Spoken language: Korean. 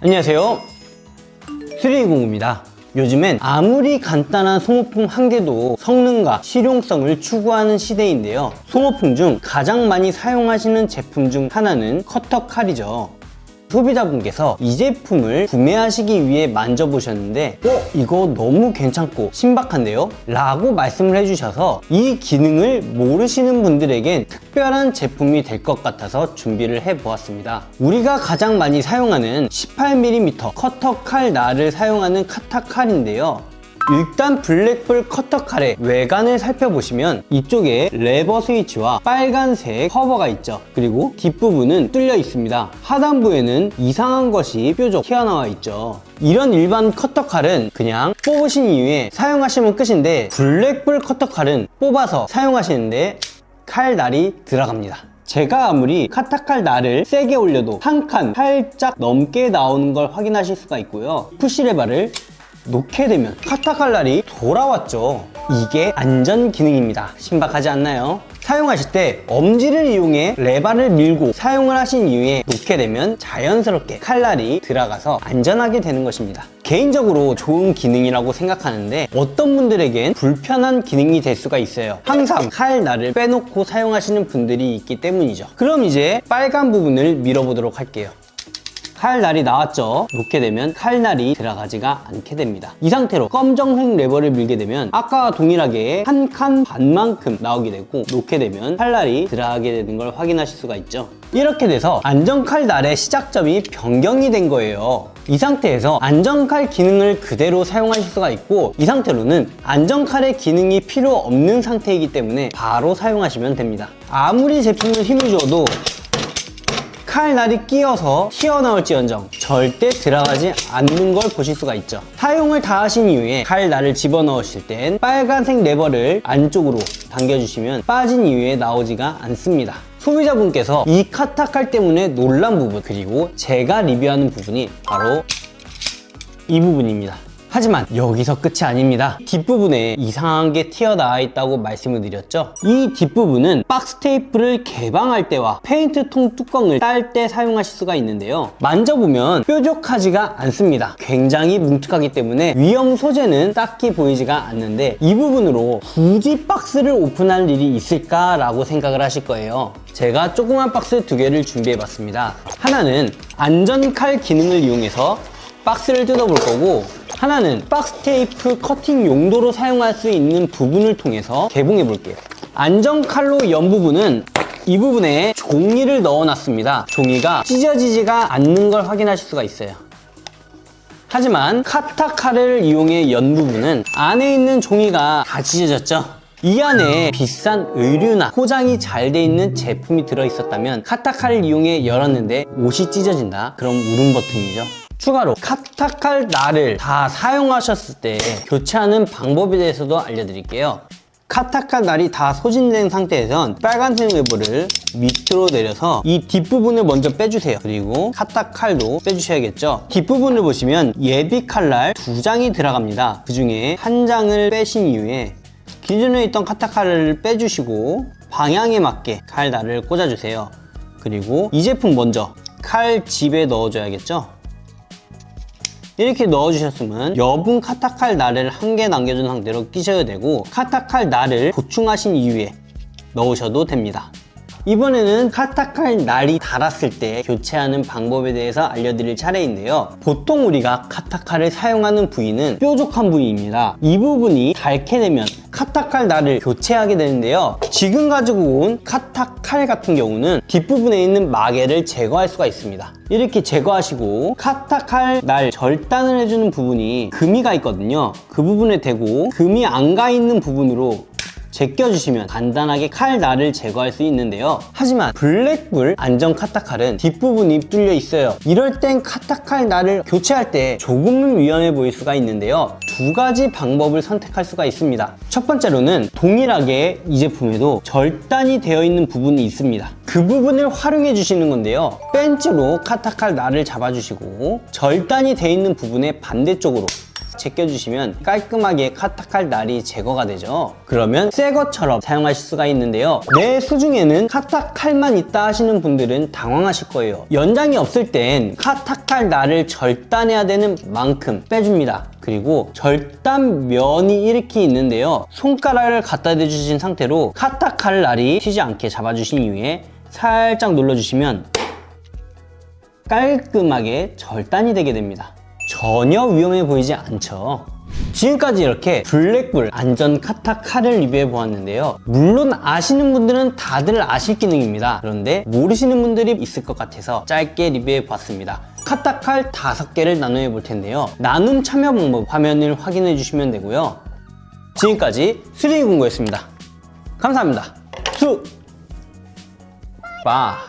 안녕하세요, 수리공구입니다. 요즘엔 아무리 간단한 소모품 한 개도 성능과 실용성을 추구하는 시대인데요, 소모품 중 가장 많이 사용하시는 제품 중 하나는 커터 칼이죠. 소비자분께서 이 제품을 구매하시기 위해 만져보셨는데 이거 너무 괜찮고 신박한데요? 라고 말씀을 해주셔서 이 기능을 모르시는 분들에겐 특별한 제품이 될 것 같아서 준비를 해보았습니다. 우리가 가장 많이 사용하는 18mm 커터 칼 날을 사용하는 카타 칼인데요, 일단 블랙볼 커터 칼의 외관을 살펴보시면 이쪽에 레버 스위치와 빨간색 커버가 있죠. 그리고 뒷부분은 뚫려 있습니다. 하단부에는 이상한 것이 뾰족 튀어나와 있죠. 이런 일반 커터 칼은 그냥 뽑으신 이후에 사용하시면 끝인데, 블랙볼 커터 칼은 뽑아서 사용하시는데 칼날이 들어갑니다. 제가 아무리 카타칼 날을 세게 올려도 한 칸 살짝 넘게 나오는 걸 확인하실 수가 있고요, 푸시레바를 놓게 되면 카타칼 날이 돌아왔죠. 이게 안전 기능입니다. 신박하지 않나요? 사용하실 때 엄지를 이용해 레바를 밀고 사용을 하신 이후에 놓게 되면 자연스럽게 칼날이 들어가서 안전하게 되는 것입니다. 개인적으로 좋은 기능이라고 생각하는데, 어떤 분들에겐 불편한 기능이 될 수가 있어요. 항상 칼날을 빼놓고 사용하시는 분들이 있기 때문이죠. 그럼 이제 빨간 부분을 밀어보도록 할게요. 칼날이 나왔죠. 놓게 되면 칼날이 들어가지가 않게 됩니다. 이 상태로 검정색 레버를 밀게 되면 아까와 동일하게 한 칸 반만큼 나오게 되고, 놓게 되면 칼날이 들어가게 되는 걸 확인하실 수가 있죠. 이렇게 돼서 안전칼 날의 시작점이 변경이 된 거예요. 이 상태에서 안전칼 기능을 그대로 사용하실 수가 있고, 이 상태로는 안전칼의 기능이 필요 없는 상태이기 때문에 바로 사용하시면 됩니다. 아무리 제품을 힘을 줘도 칼날이 끼어서 튀어나올지언정 절대 들어가지 않는 걸 보실 수가 있죠. 사용을 다 하신 이후에 칼날을 집어넣으실 땐 빨간색 레버를 안쪽으로 당겨주시면 빠진 이후에 나오지가 않습니다. 소비자분께서 이 카타칼 때문에 놀란 부분, 그리고 제가 리뷰하는 부분이 바로 이 부분입니다. 하지만 여기서 끝이 아닙니다. 뒷부분에 이상한 게 튀어나와 있다고 말씀을 드렸죠. 이 뒷부분은 박스 테이프를 개방할 때와 페인트통 뚜껑을 딸 때 사용하실 수가 있는데요, 만져보면 뾰족하지가 않습니다. 굉장히 뭉툭하기 때문에 위험 소재는 딱히 보이지가 않는데, 이 부분으로 굳이 박스를 오픈할 일이 있을까 라고 생각을 하실 거예요. 제가 조그만 박스 두 개를 준비해 봤습니다. 하나는 안전칼 기능을 이용해서 박스를 뜯어볼 거고, 하나는 박스 테이프 커팅 용도로 사용할 수 있는 부분을 통해서 개봉해 볼게요. 안전칼로 연 부분은 이 부분에 종이를 넣어 놨습니다. 종이가 찢어지지가 않는 걸 확인하실 수가 있어요. 하지만 카타칼을 이용해 연 부분은 안에 있는 종이가 다 찢어졌죠. 이 안에 비싼 의류나 포장이 잘 돼 있는 제품이 들어있었다면 카타칼을 이용해 열었는데 옷이 찢어진다? 그럼 울음 버튼이죠. 추가로 카타칼 날을 다 사용하셨을 때 교체하는 방법에 대해서도 알려드릴게요. 카타칼 날이 다 소진된 상태에선 빨간색 레버를 밑으로 내려서 이 뒷부분을 먼저 빼주세요. 그리고 카타칼도 빼주셔야겠죠. 뒷부분을 보시면 예비 칼날 2장이 들어갑니다. 그 중에 한 장을 빼신 이후에 기존에 있던 카타칼을 빼주시고 방향에 맞게 칼날을 꽂아주세요. 그리고 이 제품 먼저 칼집에 넣어줘야겠죠. 이렇게 넣어주셨으면 여분 카타칼 날을 한 개 남겨준 상태로 끼셔야 되고, 카타칼 날을 보충하신 이후에 넣으셔도 됩니다. 이번에는 카타칼 날이 닳았을 때 교체하는 방법에 대해서 알려드릴 차례인데요, 보통 우리가 카타칼을 사용하는 부위는 뾰족한 부위입니다. 이 부분이 닳게 되면 카타칼 날을 교체하게 되는데요, 지금 가지고 온 카타칼 같은 경우는 뒷부분에 있는 마개를 제거할 수가 있습니다. 이렇게 제거하시고 카타칼 날 절단을 해주는 부분이 금이가 있거든요. 그 부분에 대고 금이 안 가 있는 부분으로 제껴주시면 간단하게 칼 날을 제거할 수 있는데요, 하지만 블랙불 안전 카타칼은 뒷부분이 뚫려 있어요. 이럴 땐 카타칼 날을 교체할 때 조금은 위험해 보일 수가 있는데요, 두 가지 방법을 선택할 수가 있습니다. 첫 번째로는 동일하게 이 제품에도 절단이 되어 있는 부분이 있습니다. 그 부분을 활용해 주시는 건데요, 벤치로 카타칼 날을 잡아주시고 절단이 되어 있는 부분의 반대쪽으로 제껴주시면 깔끔하게 카타칼 날이 제거가 되죠. 그러면 새 것처럼 사용하실 수가 있는데요. 내 수중에는 카타칼만 있다 하시는 분들은 당황하실 거예요. 연장이 없을 땐 카타칼 날을 절단해야 되는 만큼 빼줍니다. 그리고 절단면이 이렇게 있는데요. 손가락을 갖다 대주신 상태로 카타칼 날이 튀지 않게 잡아주신 이후에 살짝 눌러주시면 깔끔하게 절단이 되게 됩니다. 전혀 위험해 보이지 않죠? 지금까지 이렇게 블랙불 안전 카타칼을 리뷰해 보았는데요. 물론 아시는 분들은 다들 아실 기능입니다. 그런데 모르시는 분들이 있을 것 같아서 짧게 리뷰해 보았습니다. 카타칼 5개를 나누어 볼 텐데요. 나눔 참여 방법 화면을 확인해 주시면 되고요. 지금까지 수리공구였습니다. 감사합니다. 수! 바!